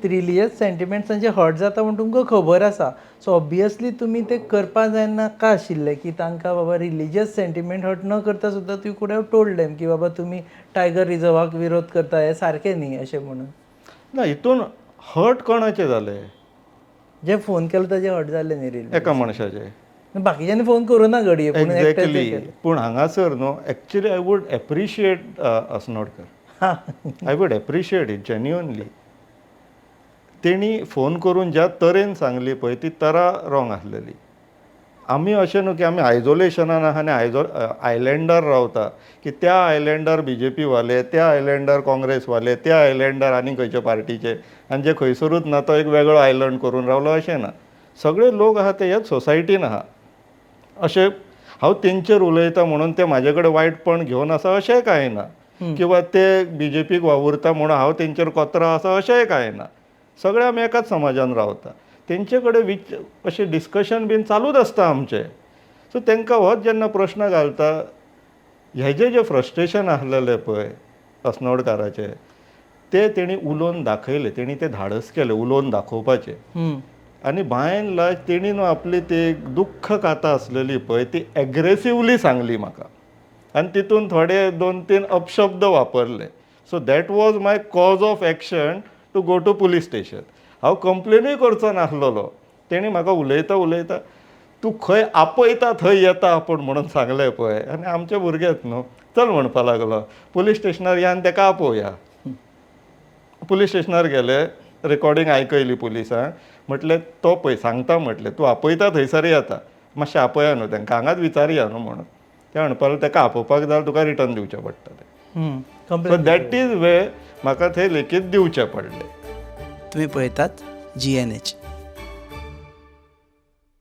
Religious सेंटिमेंट्सांचे hurt जाता म्हण तुमकां खबर आसा. सो ऑब्वियसली तुमी ते करपा जायना का आशिल्ले की तांकां बाबा रिलिजियस सेंटिमेंट हर्ट न करता सुद्दां यू कुड हॅव टोल्ड देम की बाबा तुमी टायगर रिजर्वाक विरोध करता हें सारकें न्ही अशें म्हणून. ना हितून हर्ट कोणाचें जालें? जे फोन केलो ताजे हर्ट जाल्ले न्ही रिली. एका मनशाचें. बाकीच्यांनी फोन करूना घडये पूण एकट्याचे एक्झॅक्टली. केले. पूण हांगासर न्हू actually I would appreciate Asnodkar. I would appreciate it genuinely. तेणी फोन करून ज्या तरेन सांगली पळय ती तरा रॉंग आसलेली. आमी अशें न्हू की आमी आयझोलेशनान आहा आनी आयलँडार रावता की त्या आयलँडार BJP वाले, त्या आयलँडार काँग्रेसवाले, त्या आयलँडार आनी खंयच्या पार्टीचे आनी जे खंयसरूच ना तो एक वेगळो आयलंड करून रावलो अशें ना. सगळे लोक आहा ते ह्याच सोसायटीन आहा. अशें हांव तेंचेर उलयता म्हणून ते म्हाजे कडेन वायटपण घेवन आसा अशेंय कांय ना. किंवा ते BJPक वावुरता म्हणून हांव तेंचेर कोत्रा आसा अशेंय कांय ना. सगळे आमी एकाच समाजान रावता. तेंचे कडेन अशें डिस्कशन बीन चालूच आसता आमचें. सो तांकां होच जेन्ना प्रश्न घालता हेजें जें फ्रस्ट्रेशन आसलेलें पळय अस्नोडकाराचें तें तेणी उलोवन दाखयलें. तेणी तें धाडस केलें उलोवन दाखोवपाचें. आनी बाय एंड लार्ज तेणी न्हू आपली ती दुख्ख काता आसलेली पळय ती एग्रेसिवली सांगली म्हाका. आनी तितून थोडे 2-3 अपशब्द वापरले. So that was my cause of action to go to police station. हांव कंप्लेनूय करचो नासलोलो. तेणी म्हाका उलयता उलयता तूं खंय आपयता थंय येता आपूण म्हणून सांगलें पळय. आनी आमचे भुरगेच न्हू चल म्हणपा लागलो पुलीस स्टेशनार या आनी ताका आपोवया. पुलीस स्टेशनार गेले. रेकॉर्डिंग आयकयली पुलिसांक. म्हटलें तो पळय सांगता म्हटलें तूं आपयता थंयसर येता मातशें आपया न्हू तांकां हांगाच विचारया न्हू म्हणून. ते म्हणपा लागले ताका आपोवपाक जाल्यार तुका रिटर्न दिवचें पडटलें. सो दॅट इज वे म्हाका थंय लेखीत दिवचें पडलें. तुम्ही पळयतात GNH.